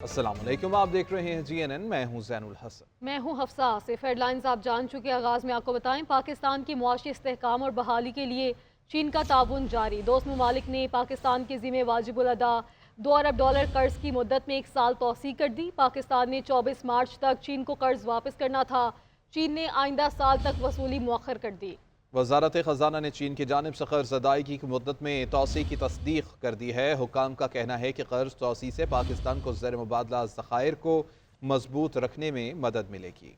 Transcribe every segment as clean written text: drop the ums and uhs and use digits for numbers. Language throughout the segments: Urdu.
السلام علیکم، آپ دیکھ رہے ہیں GNN، میں ہوں زین الحسن۔ میں ہوں حفصہ آصف۔ ہیڈ لائنز آپ جان چکے۔ آغاز میں آپ کو بتائیں، پاکستان کی معاشی استحکام اور بحالی کے لیے چین کا تعاون جاری۔ دوست ممالک نے پاکستان کے ذمہ واجب الادا $2 ارب قرض کی مدت میں 1 سال توسیع کر دی۔ پاکستان نے 24 مارچ تک چین کو قرض واپس کرنا تھا، چین نے آئندہ سال تک وصولی مؤخر کر دی۔ وزارت خزانہ نے چین کی جانب سے قرض ادائیگی کی مدت میں توسیع کی تصدیق کر دی ہے۔ حکام کا کہنا ہے کہ قرض توسیع سے پاکستان کو زیر مبادلہ ذخائر کو مضبوط رکھنے میں مدد ملے گی۔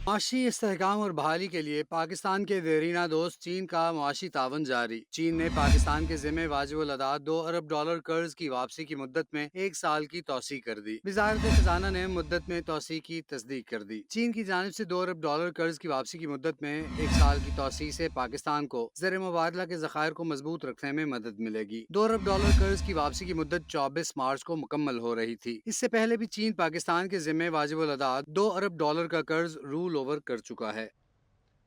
معاشی استحکام اور بحالی کے لیے پاکستان کے دیرینہ دوست چین کا معاشی تعاون جاری۔ چین نے پاکستان کے ذمہ واجب الادا $2 ارب قرض کی واپسی کی مدت میں 1 سال کی توسیع کر دی۔ وزارت خزانہ نے مدت میں توسیع کی تصدیق کر دی۔ چین کی جانب سے $2 ارب قرض کی واپسی کی مدت میں 1 سال کی توسیع سے پاکستان کو زیر مبادلہ کے ذخائر کو مضبوط رکھنے میں مدد ملے گی۔ $2 ارب قرض کی واپسی کی مدت 24 مارچ کو مکمل ہو رہی تھی۔ اس سے پہلے بھی چین پاکستان کے ذمہ واجب الادا $2 ارب کا قرض رول اوور کر چکا ہے۔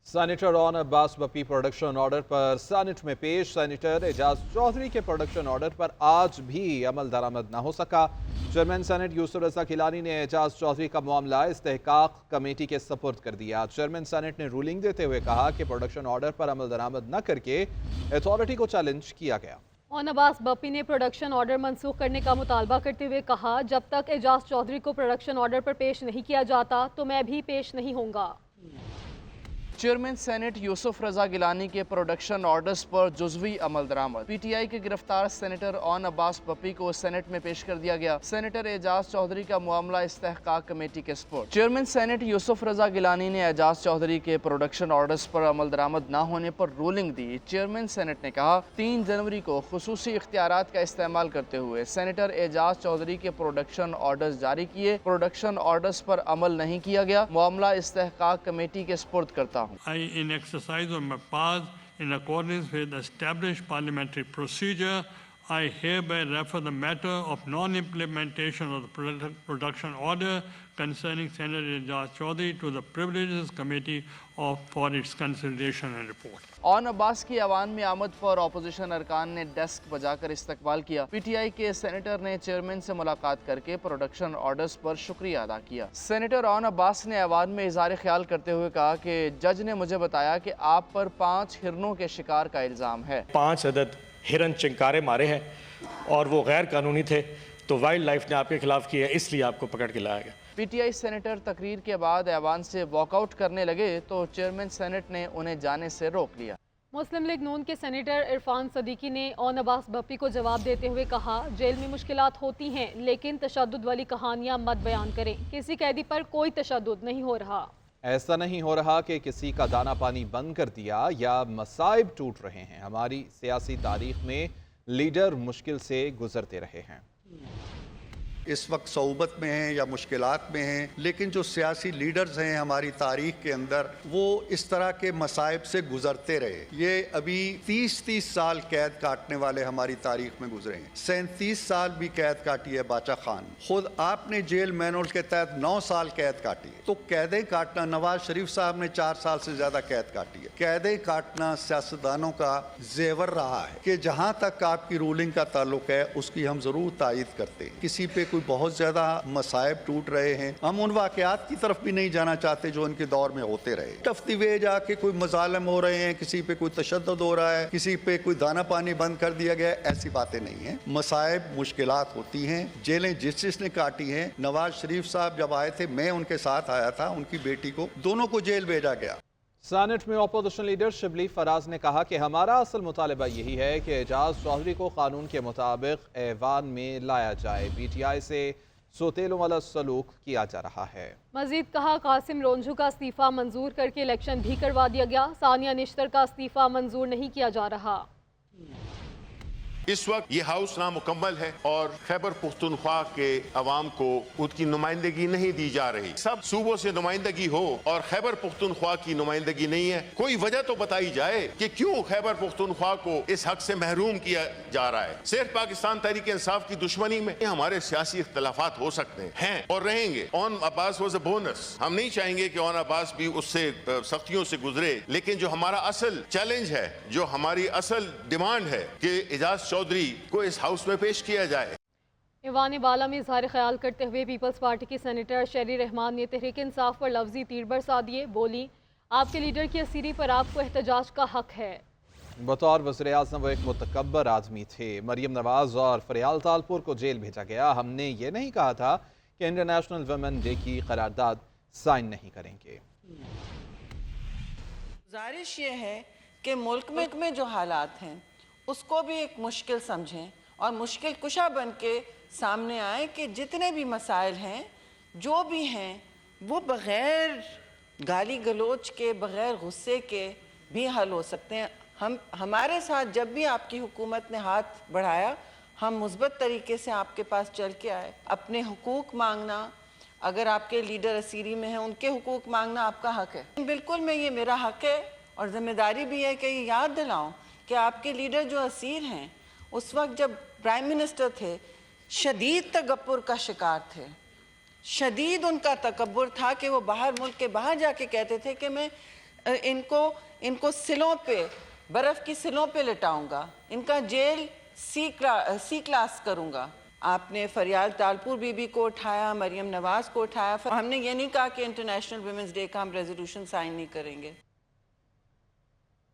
سینیٹر آن عباس Bappi production order per cent میں پیش۔ سینیٹر اعجاز چودھری کے پروڈکشن آرڈر پر آج بھی عمل درآمد نہ ہو سکا۔ چیئرمین سینٹ یوسف رضا گیلانی نے اعجاز چودھری کا معاملہ استحقاق کمیٹی کے سپرد کر دیا۔ چیئرمین سینٹ نے رولنگ دیتے ہوئے کہا کہ پروڈکشن آرڈر پر عمل درآمد نہ کر کے اتھارٹی کو چیلنج کیا گیا۔ آن عباس بپی نے پروڈکشن آرڈر منسوخ کرنے کا مطالبہ کرتے ہوئے کہا، جب تک اعجاز چودھری کو پروڈکشن آرڈر پر پیش نہیں کیا جاتا تو میں بھی پیش نہیں ہوں گا۔ چیئرمین سینٹ یوسف رضا گیلانی کے پروڈکشن آرڈرز پر جزوی عمل درآمد۔ پی ٹی آئی کے گرفتار سینیٹر آن عباس بپی کو سینٹ میں پیش کر دیا گیا۔ سینیٹر اعجاز چودھری کا معاملہ استحقاق کمیٹی کے سپرد۔ چیئرمین سینٹ یوسف رضا گیلانی نے اعجاز چودھری کے پروڈکشن آرڈرز پر عمل درآمد نہ ہونے پر رولنگ دی۔ چیئرمین سینٹ نے کہا، 3 جنوری کو خصوصی اختیارات کا استعمال کرتے ہوئے سینیٹر اعجاز چودھری کے پروڈکشن آرڈرز جاری کیے۔ پروڈکشن آرڈرز پر عمل نہیں کیا گیا، معاملہ استحقاق کمیٹی کے سپرد کرتا ہوں۔ I, in exercise of my powers, in accordance with established parliamentary procedure, I hereby refer the matter of non-implementation of the production order concerning Senator Ejaaz Chaudhry to the Privileges Committee for its consideration and report. آن عباس کی ایوان میں آمد پر اپوزیشن ارکان نے ڈیسک بجا کر استقبال کیا۔ پی ٹی آئی کے سینیٹر نے چیئرمین سے ملاقات کر کے پروڈکشن آرڈرز پر شکریہ ادا کیا۔ سینیٹر آن عباس نے ایوان میں اظہار خیال کرتے ہوئے کہا کہ جج نے مجھے بتایا کہ آپ پر 5 ہرنوں کے شکار کا الزام ہے۔ 5 عدد ہرن چنکارے مارے ہیں اور وہ غیر قانونی تھے، تو وائلڈ لائف نے آپ کے خلاف کیا ہے، اس لیے آپ کو پکڑ کے لایا گیا۔ پی ٹی آئی سینیٹر تقریر کے بعد ایوان سے واک آؤٹ کرنے لگے تو چیئرمین سینٹ نے انہیں جانے سے روک لیا۔ مسلم لیگ نون کے سینیٹر عرفان صدیقی نے آن عباس بپی کو جواب دیتے ہوئے کہا، جیل میں مشکلات ہوتی ہیں لیکن تشدد والی کہانیاں مت بیان کریں۔ کسی قیدی پر کوئی تشدد نہیں ہو رہا۔ ایسا نہیں ہو رہا کہ کسی کا دانہ پانی بند کر دیا یا مصائب ٹوٹ رہے ہیں۔ ہماری سیاسی تاریخ میں لیڈر مشکل سے گزرتے رہے ہیں۔ اس وقت صعوبت میں ہیں یا مشکلات میں ہیں، لیکن جو سیاسی لیڈرز ہیں ہماری تاریخ کے اندر، وہ اس طرح کے مصائب سے گزرتے رہے۔ یہ ابھی 30 سال قید کاٹنے والے ہماری تاریخ میں گزرے ہیں۔ 37 سال بھی قید کاٹی ہے باچا خان، خود آپ نے جیل مینول کے تحت 9 سال قید کاٹی ہے۔ تو قیدیں کاٹنا، نواز شریف صاحب نے 4 سال سے زیادہ قید کاٹی ہے۔ قیدیں کاٹنا سیاستدانوں کا زیور رہا ہے کہ جہاں تک آپ کی رولنگ کا تعلق ہے اس کی ہم ضرور تائید کرتے ہیں۔ کسی پہ کوئی بہت زیادہ مصائب ٹوٹ رہے ہیں، ہم ان واقعات کی طرف بھی نہیں جانا چاہتے جو ان کے دور میں ہوتے رہے۔ ٹفتی وے جا کے کوئی مظالم ہو رہے ہیں، کسی پہ کوئی تشدد ہو رہا ہے، کسی پہ کوئی دانہ پانی بند کر دیا گیا ہے، ایسی باتیں نہیں ہیں۔ مصائب، مشکلات ہوتی ہیں۔ جیلیں جس نے کاٹی ہیں، نواز شریف صاحب جب آئے تھے، میں ان کے ساتھ آیا تھا، ان کی بیٹی کو، دونوں کو جیل بھیجا گیا۔ سینٹ میں اپوزیشن لیڈر شبلی فراز نے کہا کہ ہمارا اصل مطالبہ یہی ہے کہ اعجاز چودھری کو قانون کے مطابق ایوان میں لایا جائے۔ پی ٹی آئی سے سوتیلوں والا سلوک کیا جا رہا ہے۔ مزید کہا، قاسم رونجو کا استعفیٰ منظور کر کے الیکشن بھی کروا دیا گیا، ثانیہ نشتر کا استعفیٰ منظور نہیں کیا جا رہا۔ اس وقت یہ ہاؤس نامکمل ہے اور خیبر پختونخوا کے عوام کو ان کی نمائندگی نہیں دی جا رہی۔ سب صوبوں سے نمائندگی ہو اور خیبر پختونخوا کی نمائندگی نہیں ہے۔ کوئی وجہ تو بتائی جائے کہ کیوں خیبر پختونخوا کو اس حق سے محروم کیا جا رہا ہے۔ صرف پاکستان تحریک انصاف کی دشمنی میں ہمارے سیاسی اختلافات ہو سکتے ہیں اور رہیں گے۔ آن عباس واز اے بونس، ہم نہیں چاہیں گے کہ آن عباس بھی اس سے سختیوں سے گزرے، لیکن جو ہمارا اصل چیلنج ہے، جو ہماری اصل ڈیمانڈ ہے کہ اعجاز چودھری کو اس ہاؤس میں پیش کیا جائے۔ ایوان بالا میں اظہار خیال کرتے ہوئے پیپلز پارٹی کی سینیٹر شیری رحمان نے تحریک انصاف پر لفظی تیر برسا دیے. بولی آپ کے لیڈر کی اسیری پر آپ کو احتجاج کا حق ہے. بطور وزیر اعظم وہ ایک متکبر آدمی تھے. مریم نواز اور فریال تالپور کو جیل بھیجا گیا. ہم نے یہ نہیں کہا تھا کہ انٹرنیشنل ویمن ڈے کی قرارداد سائن نہیں کریں گے. گزارش یہ ہے کہ ملک میں جو حالات ہیں اس کو بھی ایک مشکل سمجھیں اور مشکل کشا بن کے سامنے آئیں کہ جتنے بھی مسائل ہیں جو بھی ہیں وہ بغیر گالی گلوچ کے بغیر غصے کے بھی حل ہو سکتے ہیں. ہمارے ساتھ جب بھی آپ کی حکومت نے ہاتھ بڑھایا ہم مثبت طریقے سے آپ کے پاس چل کے آئے. اپنے حقوق مانگنا، اگر آپ کے لیڈر اسیری میں ہیں ان کے حقوق مانگنا آپ کا حق ہے. بالکل یہ میرا حق ہے اور ذمہ داری بھی ہے کہ یہ یاد دلاؤں کہ آپ کے لیڈر جو اسیر ہیں اس وقت جب پرائم منسٹر تھے شدید تکبر کا شکار تھے. شدید ان کا تکبر تھا کہ وہ ملک کے باہر جا کے کہتے تھے کہ میں ان کو سلوں پہ، برف کی سلوں پہ لٹاؤں گا، ان کا جیل سی کلاس کروں گا. آپ نے فریال تالپور بی بی کو اٹھایا، مریم نواز کو اٹھایا. ہم نے یہ نہیں کہا کہ انٹرنیشنل ویمنز ڈے کا ہم ریزولوشن سائن نہیں کریں گے.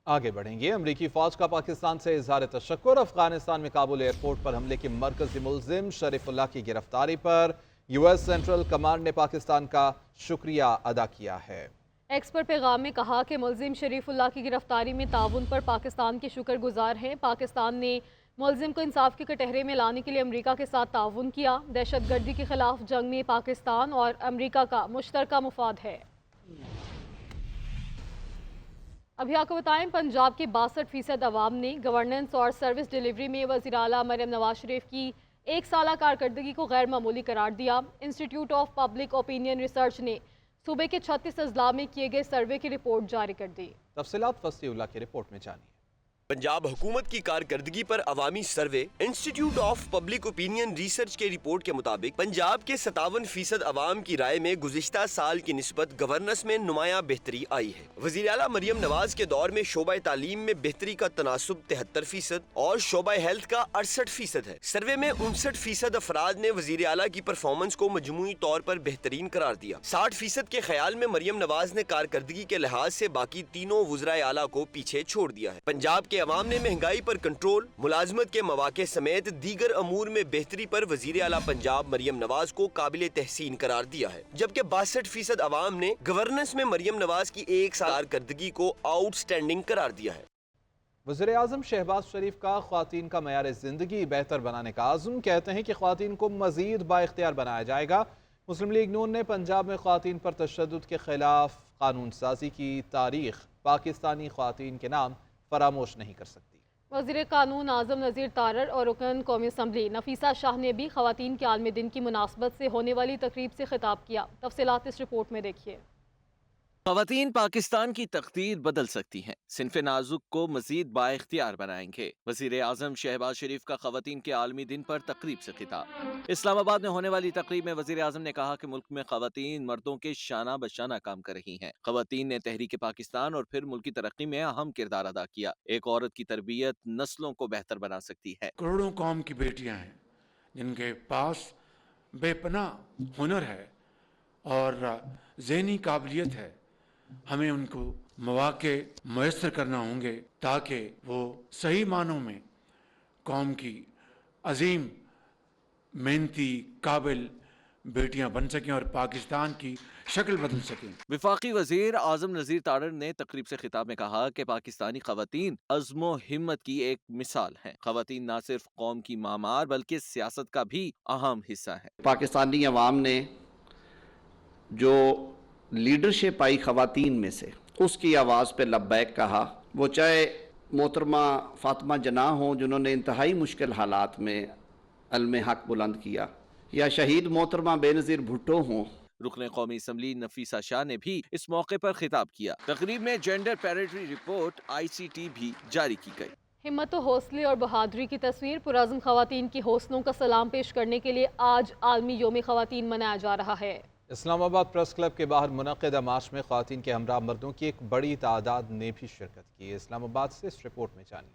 آگے بڑھیں گے. امریکی فوج کا پاکستان سے اظہار تشکر. افغانستان میں کابل ایئرپورٹ پر حملے کے مرکزی ملزم شریف اللہ کی گرفتاری پر یو ایس سینٹرل کمانڈ نے پاکستان کا شکریہ ادا کیا ہے. ایکس پر پیغام میں کہا کہ ملزم شریف اللہ کی گرفتاری میں تعاون پر پاکستان کے شکر گزار ہیں. پاکستان نے ملزم کو انصاف کے کٹہرے میں لانے کے لیے امریکہ کے ساتھ تعاون کیا. دہشت گردی کے خلاف جنگ میں پاکستان اور امریکہ کا مشترکہ مفاد ہے. ابھی آپ کو بتائیں پنجاب کے 62% عوام نے گورننس اور سروس ڈیلیوری میں وزیر اعلیٰ مریم نواز شریف کی 1 سالہ کارکردگی کو غیر معمولی قرار دیا. Institute of public opinion research نے صوبے کے 36 اضلاع میں کیے گئے سروے کی رپورٹ جاری کر دی. تفصیلات فصیح اللہ کی رپورٹ میں جانیے. پنجاب حکومت کی کارکردگی پر عوامی survey institute of public opinion research کے رپورٹ کے مطابق پنجاب کے 57% عوام کی رائے میں گزشتہ سال کی نسبت گورننس میں نمایاں بہتری آئی ہے. وزیر اعلیٰ مریم نواز کے دور میں شعبہ تعلیم میں بہتری کا تناسب 73% اور شعبہ ہیلتھ کا 68% ہے. سروے میں 59% افراد نے وزیر اعلیٰ کی پرفارمنس کو مجموعی طور پر بہترین قرار دیا. 60% کے خیال میں مریم نواز نے کارکردگی کے لحاظ سے باقی تینوں وزرائے اعلیٰ کو پیچھے چھوڑ دیا ہے. پنجاب کے عوام نے مہنگائی پر کنٹرول، ملازمت کے مواقع سمیت دیگر امور میں بہتری پر وزیر اعلیٰ پنجاب مریم نواز کو قابل تحسین قرار دیا ہے، جبکہ 62% عوام نے گورننس میں مریم نواز کی 1 سال کارکردگی کو آؤٹ سٹینڈنگ قرار دیا ہے. وزیر اعظم شہباز شریف کا خواتین کا معیار زندگی بہتر بنانے کا عزم. کہتے ہیں کہ خواتین کو مزید بااختیار بنایا جائے گا. مسلم لیگ نون نے پنجاب میں خواتین پر تشدد کے خلاف قانون سازی کی تاریخ پاکستانی خواتین کے نام فراموش نہیں کر سکتی. وزیر قانون اعظم نذیر تارڑ اور رکن قومی اسمبلی نفیسہ شاہ نے بھی خواتین کے عالمی دن کی مناسبت سے ہونے والی تقریب سے خطاب کیا. تفصیلات اس رپورٹ میں دیکھیے. خواتین پاکستان کی تقدیر بدل سکتی ہیں، صنف نازک کو مزید بااختیار بنائیں گے. وزیر اعظم شہباز شریف کا خواتین کے عالمی دن پر تقریب سے خطاب. اسلام آباد میں ہونے والی تقریب میں وزیر اعظم نے کہا کہ ملک میں خواتین مردوں کے شانہ بشانہ کام کر رہی ہیں. خواتین نے تحریک پاکستان اور پھر ملکی ترقی میں اہم کردار ادا کیا. ایک عورت کی تربیت نسلوں کو بہتر بنا سکتی ہے. کروڑوں قوم کی بیٹیاں ہیں جن کے پاس بے پناہ ہنر ہے اور ذہنی قابلیت ہے. ہمیں ان کو مواقع میسر کرنا ہوں گے تاکہ وہ صحیح معنوں میں قوم کی عظیم محنتی قابل بیٹیاں بن سکیں اور پاکستان کی شکل بدل سکیں. وفاقی وزیر اعظم نذیر تارڑ نے تقریب سے خطاب میں کہا کہ پاکستانی خواتین عزم و ہمت کی ایک مثال ہیں. خواتین نہ صرف قوم کی معمار بلکہ سیاست کا بھی اہم حصہ ہے. پاکستانی عوام نے جو لیڈرشپ آئی خواتین میں سے اس کی آواز پہ لبیک کہا. وہ چاہے محترمہ فاطمہ جناح ہوں جنہوں نے انتہائی مشکل حالات میں علم حق بلند کیا، یا شہید محترمہ بے نظیر بھٹو ہوں. رکن قومی اسمبلی نفیسہ شاہ نے بھی اس موقع پر خطاب کیا. تقریب میں جینڈر پیریٹری رپورٹ ICT بھی جاری کی گئی. ہمت و حوصلے اور بہادری کی تصویر پرعزم خواتین کی حوصلوں کا سلام پیش کرنے کے لیے آج عالمی یوم خواتین منایا جا رہا ہے. اسلام آباد پریس کلب کے باہر منعقدہ مارچ میں خواتین کے ہمراہ مردوں کی ایک بڑی تعداد نے بھی شرکت کی. اسلام آباد سے اس رپورٹ میں جانیے.